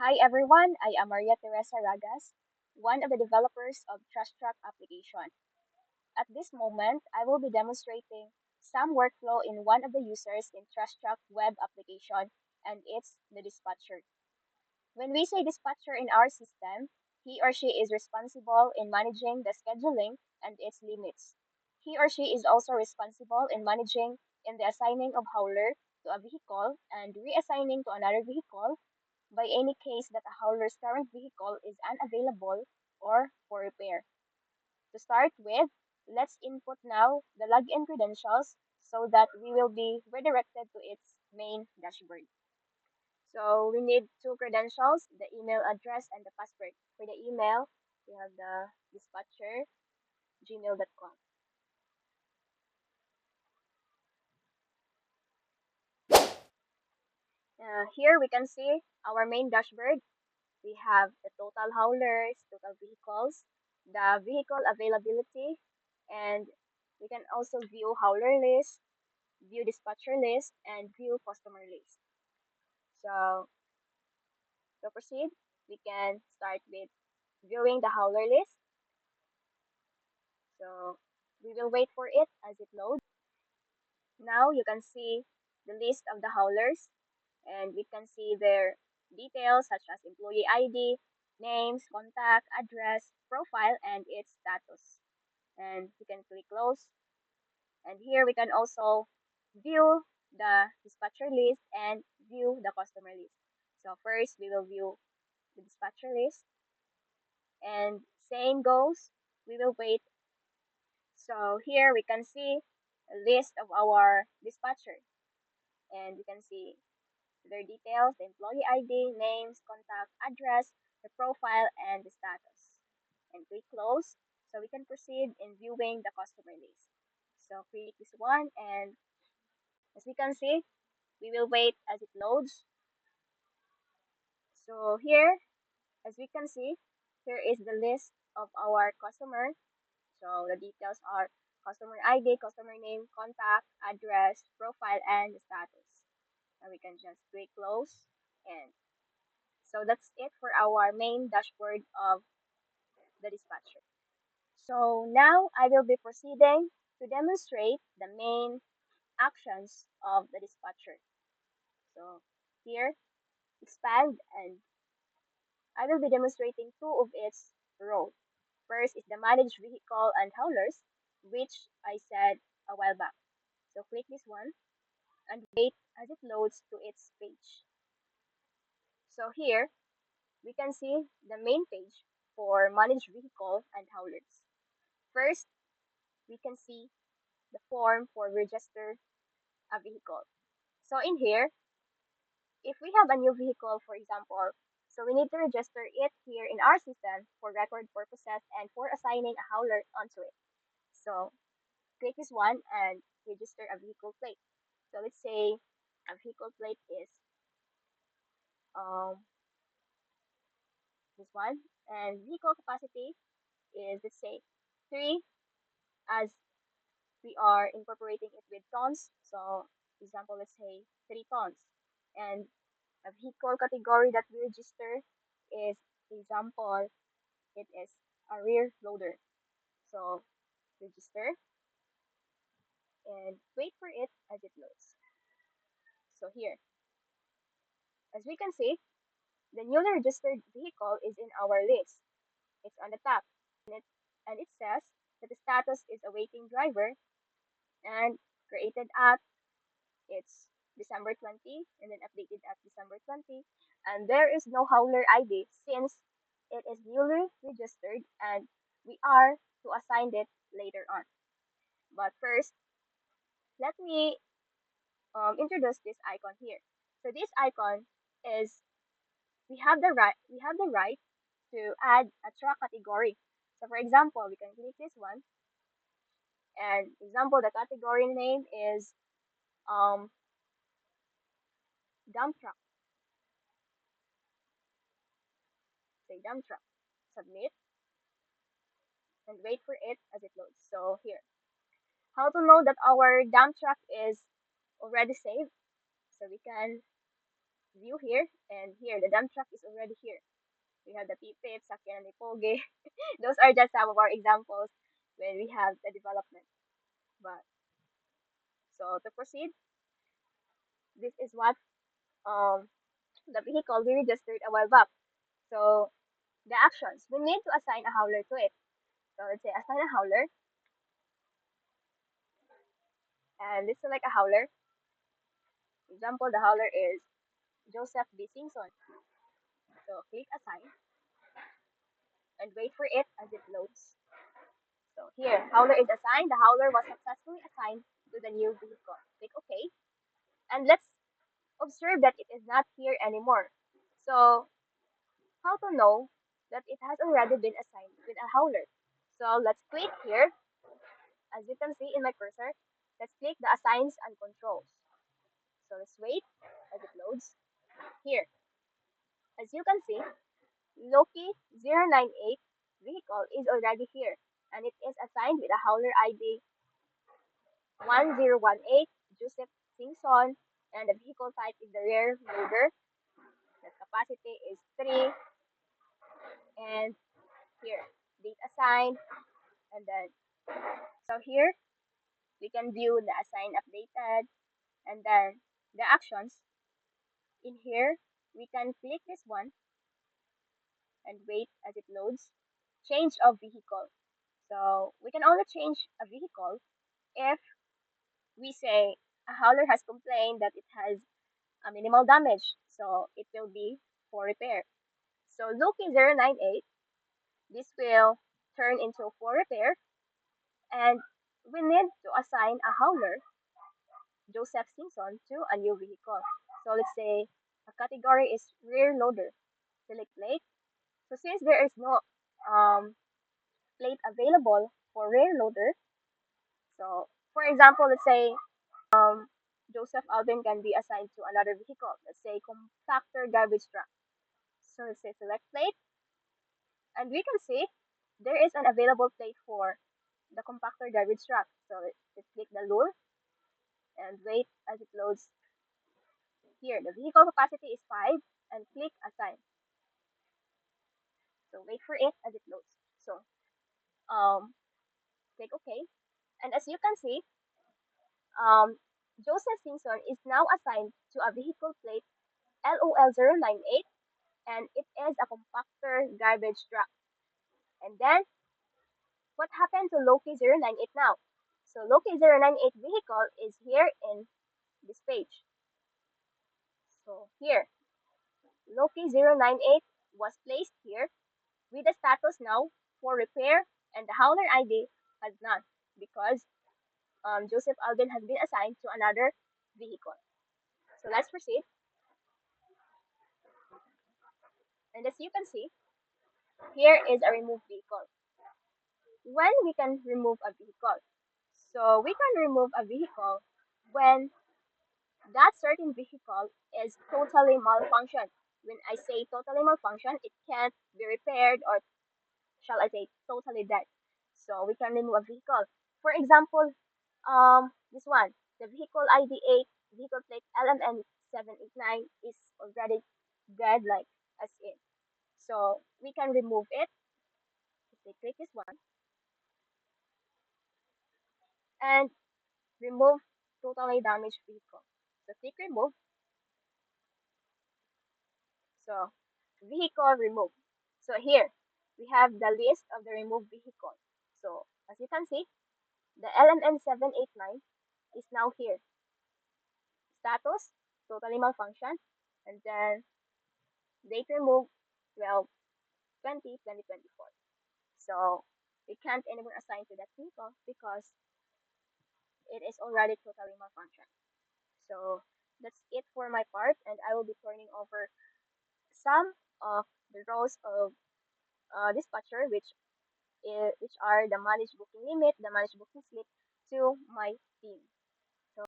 Hi everyone, I am Maria Teresa Ragas, one of the developers of TrustTrack application. At this moment, I will be demonstrating some workflow in one of the users in TrustTrack web application, and it's the dispatcher. When we say dispatcher in our system, he or she is responsible in managing the scheduling and its limits. He or she is also responsible in managing in the assigning of hauler to a vehicle and reassigning to another vehicle by any case that a hauler's current vehicle is unavailable or for repair. To start with, let's input now the login credentials so that we will be redirected to its main dashboard. So we need two credentials, the email address and the password. For the email, we have the dispatcher gmail.com. Here we can see our main dashboard. We have the total haulers, total vehicles, the vehicle availability, and we can also view hauler list, view dispatcher list, and view customer list. So to proceed, we can start with viewing the hauler list. So we will wait for it as it loads. Now you can see the list of the haulers, and we can see their details such as employee ID, names, contact, address, profile, and its status. And we can click close. And here we can also view the dispatcher list and view the customer list. So first we will view the dispatcher list, and same goes, we will wait. So here we can see a list of our dispatcher, and we can see their details, the employee ID, names, contact, address, the profile, and the status. And click close so we can proceed in viewing the customer list. So click this one, and as we can see, we will wait as it loads. So here, as we can see, here is the list of our customer. So the details are customer ID, customer name, contact, address, profile, and the status. And we can just click close, and so that's it for our main dashboard of the dispatcher. So now I will be proceeding to demonstrate the main actions of the dispatcher. So here, expand, and I will be demonstrating two of its roles. First is the manage vehicle and haulers, which I said a while back. So click this one and wait as it loads to its page. So here, we can see the main page for manage vehicle and haulers. First, we can see the form for register a vehicle. So in here, if we have a new vehicle, for example, so we need to register it here in our system for record purposes and for assigning a hauler onto it. So click this one and register a vehicle plate. So let's say a vehicle plate is um, this one, and vehicle capacity is, let's say, 3, as we are incorporating it with tons. So example, let's say 3 tons. And a vehicle category that we register is, example, it is a rear loader. So register and wait for it as it loads. So here, as we can see, the newly registered vehicle is in our list. It's on the top, and it says that the status is awaiting driver and created at, it's December 20, and then updated at December 20. And there is no hauler ID since it is newly registered and we are to assign it later on. But first, let me introduce this icon here. So this icon is, we have the right to add a truck category. So for example, we can click this one, and example, the category name is um, dump truck. Say dump truck. Submit and wait for it as it loads. So here, how to know that our dump truck is already saved? So we can view here and here. The dump truck is already here. We have the pipit, sakyan, and ipoge. Those are just some of our examples when we have the development. But so to proceed, this is what um the vehicle we registered a while back. So the actions we need to assign a hauler to it. So let's say assign a hauler, and let's select a hauler. Example, the hauler is Joseph B. Simpson. So click assign and wait for it as it loads. So here, hauler is assigned. The hauler was successfully assigned to the new vehicle. Click OK. And let's observe that it is not here anymore. So how to know that it has already been assigned with a hauler? So let's click here. As you can see in my cursor, let's click the assigns and controls. So let's wait as it loads. Here, as you can see, Loki 098 vehicle is already here and it is assigned with a hauler ID 1018 Joseph Simpson, and the vehicle type is the rear loader. The capacity is 3, and here, date assigned, and then so here we can view the assign updated, and then the actions in here we can click this one and wait as it loads. Change of vehicle. So we can only change a vehicle if we say a hauler has complained that it has a minimal damage, so it will be for repair. So Loki 098, this will turn into for repair, and we need to assign a hauler, Joseph Simpson, to a new vehicle. So let's say a category is rear loader. Select plate. So since there is no plate available for rear loader, so for example, let's say Joseph Alvin can be assigned to another vehicle. Let's say compactor garbage truck. So let's say select plate, and we can see there is an available plate for the compactor garbage truck. So let's click the lure and wait as it loads. Here, the vehicle capacity is 5 and click assign. So wait for it as it loads. So click OK. And as you can see, um, Joseph Simpson is now assigned to a vehicle plate LOL098, and it is a compactor garbage truck. And then what happened to Loki 098 now? So Loki 098 vehicle is here in this page. So here, Loki 098 was placed here with the status now for repair, and the hauler ID has none because Joseph Alvin has been assigned to another vehicle. So let's proceed. And as you can see, here is a removed vehicle. When we can remove a vehicle? So we can remove a vehicle when that certain vehicle is totally malfunctioned. When I say totally malfunctioned, it can't be repaired, or shall I say totally dead. So we can remove a vehicle. For example, this one, the vehicle ID 8, vehicle plate LMN 789 is already dead, like as in. So we can remove it. If we click this one and remove totally damaged vehicle. So click remove. So vehicle remove. So here we have the list of the removed vehicle. So as you can see, the LMN 789 is now here. Status, totally malfunction, and then date remove 12/20/2024. So we can't anymore assign to that vehicle because it is already totally malfunction. So that's it for my part, and I will be turning over some of the roles of dispatcher, which are the managed booking limit, the managed booking slip, to my team.